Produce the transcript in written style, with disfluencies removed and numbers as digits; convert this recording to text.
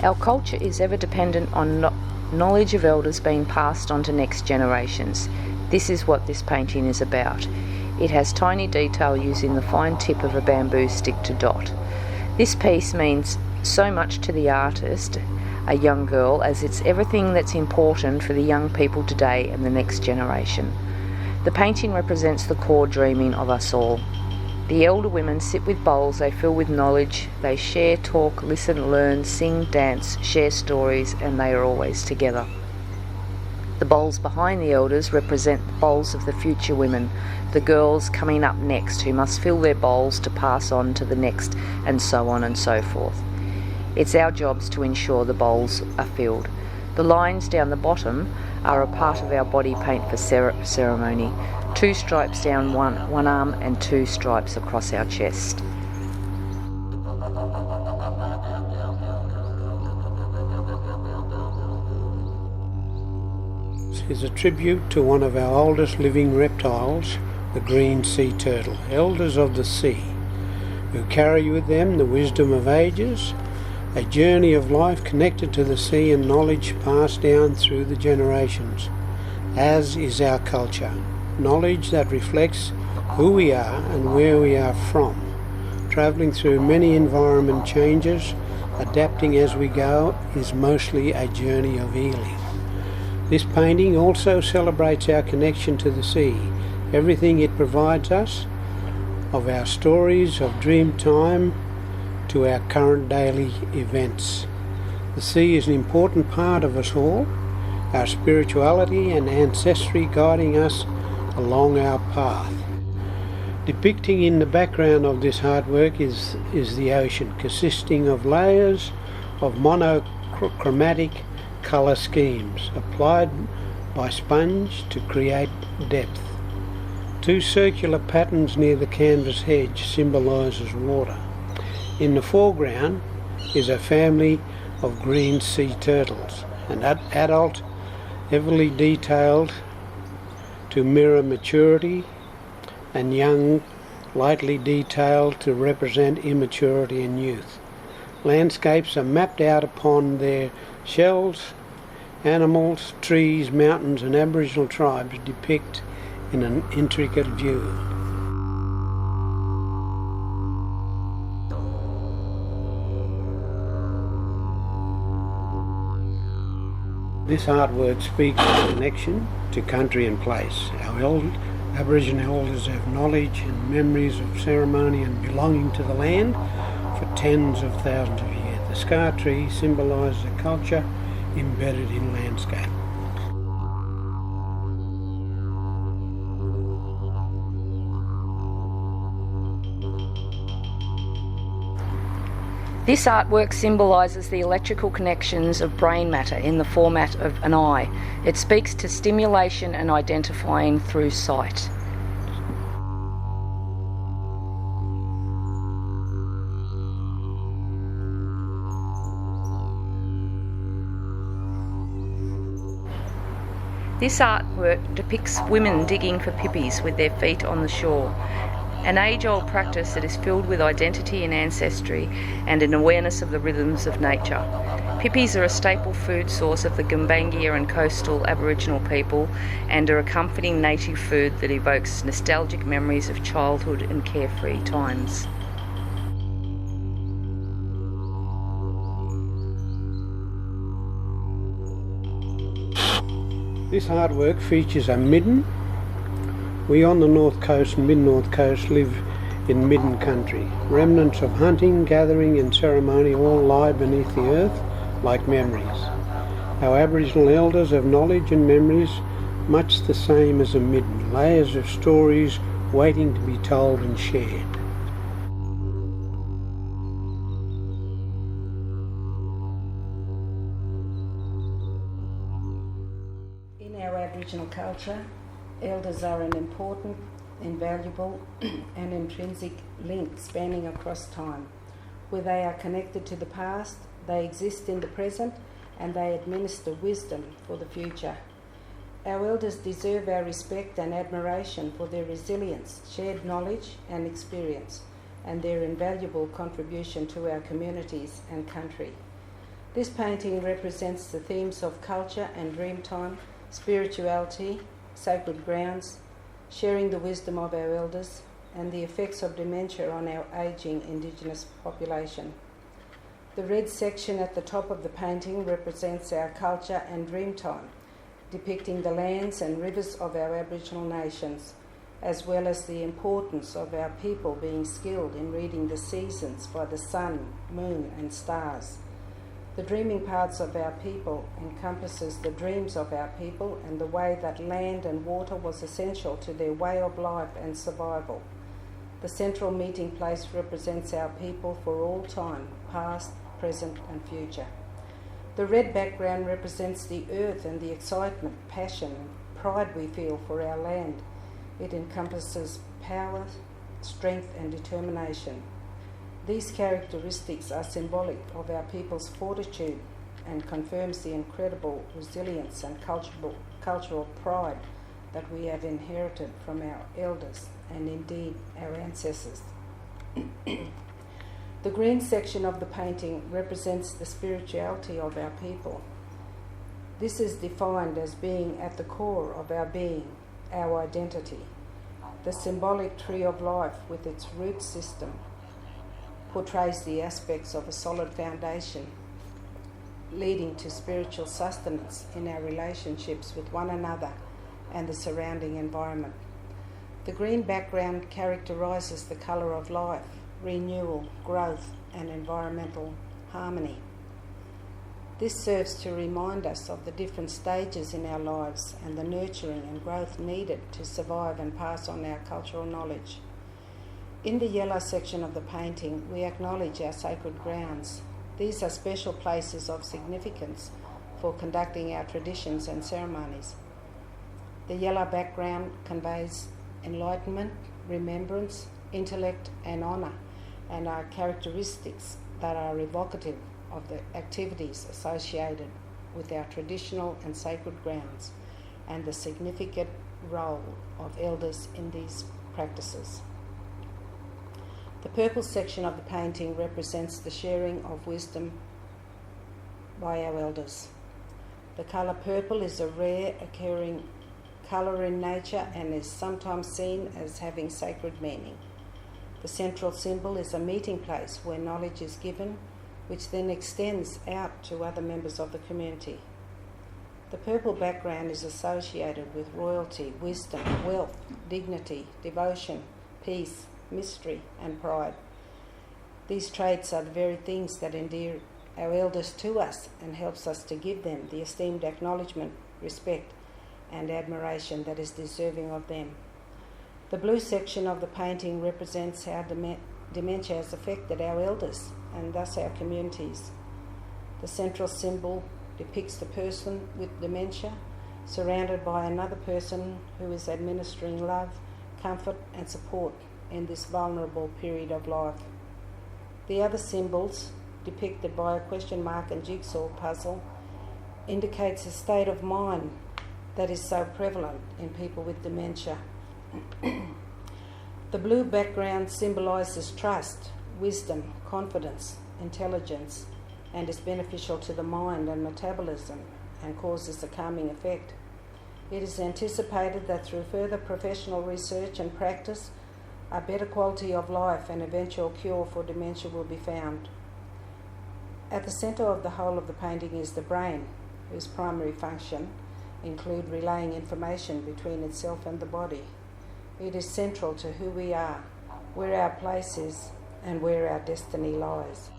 Our culture is ever dependent on knowledge of elders being passed on to next generations. This is what this painting is about. It has tiny detail using the fine tip of a bamboo stick to dot. This piece means so much to the artist, a young girl, as it's everything that's important for the young people today and the next generation. The painting represents the core dreaming of us all. The elder women sit with bowls they fill with knowledge. They share, talk, listen, learn, sing, dance, share stories, and they are always together. The bowls behind the elders represent the bowls of the future women, the girls coming up next who must fill their bowls to pass on to the next, and so on and so forth. It's our jobs to ensure the bowls are filled. The lines down the bottom are a part of our body paint for ceremony. 2 stripes down one arm and 2 stripes across our chest. This is a tribute to one of our oldest living reptiles, the green sea turtle, elders of the sea, who carry with them the wisdom of ages, a journey of life connected to the sea and knowledge passed down through the generations, as is our culture. Knowledge that reflects who we are and where we are from, travelling through many environment changes, adapting as we go, is mostly a journey of healing. This painting also celebrates our connection to the sea, everything it provides us, of our stories of dream time to our current daily events. The sea is an important part of us all, our spirituality and ancestry guiding us along our path. Depicting in the background of this artwork is the ocean, consisting of layers of monochromatic colour schemes applied by sponge to create depth. 2 circular patterns near the canvas hedge symbolises water. In the foreground is a family of green sea turtles, an adult heavily detailed to mirror maturity, and young lightly detailed to represent immaturity and youth. Landscapes are mapped out upon their shells. Animals, trees, mountains and Aboriginal tribes depict in an intricate view. This artwork speaks of connection to country and place. Our Aboriginal elders have knowledge and memories of ceremony and belonging to the land for tens of thousands of years. The scar tree symbolises a culture embedded in landscape. This artwork symbolises the electrical connections of brain matter in the format of an eye. It speaks to stimulation and identifying through sight. This artwork depicts women digging for pippis with their feet on the shore, an age-old practice that is filled with identity and ancestry and an awareness of the rhythms of nature. Pippis are a staple food source of the Gumbaynggirr and coastal Aboriginal people and are a comforting native food that evokes nostalgic memories of childhood and carefree times. This artwork features a midden. We on the north coast and mid-north coast live in midden country. Remnants of hunting, gathering and ceremony all lie beneath the earth like memories. Our Aboriginal elders have knowledge and memories much the same as a midden, layers of stories waiting to be told and shared. In our Aboriginal culture, elders are an important, invaluable and intrinsic link spanning across time. Where they are connected to the past, they exist in the present and they administer wisdom for the future. Our elders deserve our respect and admiration for their resilience, shared knowledge and experience, and their invaluable contribution to our communities and country. This painting represents the themes of culture and dreamtime, spirituality, sacred grounds, sharing the wisdom of our elders, and the effects of dementia on our ageing Indigenous population. The red section at the top of the painting represents our culture and dreamtime, depicting the lands and rivers of our Aboriginal nations, as well as the importance of our people being skilled in reading the seasons by the sun, moon and stars. The dreaming parts of our people encompasses the dreams of our people and the way that land and water was essential to their way of life and survival. The central meeting place represents our people for all time, past, present and future. The red background represents the earth and the excitement, passion and pride we feel for our land. It encompasses power, strength and determination. These characteristics are symbolic of our people's fortitude and confirms the incredible resilience and cultural pride that we have inherited from our elders and indeed our ancestors. The green section of the painting represents the spirituality of our people. This is defined as being at the core of our being, our identity. The symbolic tree of life with its root system portrays the aspects of a solid foundation, leading to spiritual sustenance in our relationships with one another and the surrounding environment. The green background characterises the colour of life, renewal, growth and environmental harmony. This serves to remind us of the different stages in our lives and the nurturing and growth needed to survive and pass on our cultural knowledge. In the yellow section of the painting, we acknowledge our sacred grounds. These are special places of significance for conducting our traditions and ceremonies. The yellow background conveys enlightenment, remembrance, intellect and honour, and are characteristics that are evocative of the activities associated with our traditional and sacred grounds and the significant role of elders in these practices. The purple section of the painting represents the sharing of wisdom by our elders. The colour purple is a rare occurring colour in nature and is sometimes seen as having sacred meaning. The central symbol is a meeting place where knowledge is given, which then extends out to other members of the community. The purple background is associated with royalty, wisdom, wealth, dignity, devotion, peace, mystery and pride. These traits are the very things that endear our elders to us and helps us to give them the esteemed acknowledgement, respect and admiration that is deserving of them. The blue section of the painting represents how dementia has affected our elders and thus our communities. The central symbol depicts the person with dementia surrounded by another person who is administering love, comfort and support in this vulnerable period of life. The other symbols, depicted by a question mark and jigsaw puzzle, indicates a state of mind that is so prevalent in people with dementia. The blue background symbolises trust, wisdom, confidence, intelligence, and is beneficial to the mind and metabolism and causes a calming effect. It is anticipated that through further professional research and practice, a better quality of life and eventual cure for dementia will be found. At the centre of the whole of the painting is the brain, whose primary function include relaying information between itself and the body. It is central to who we are, where our place is, and where our destiny lies.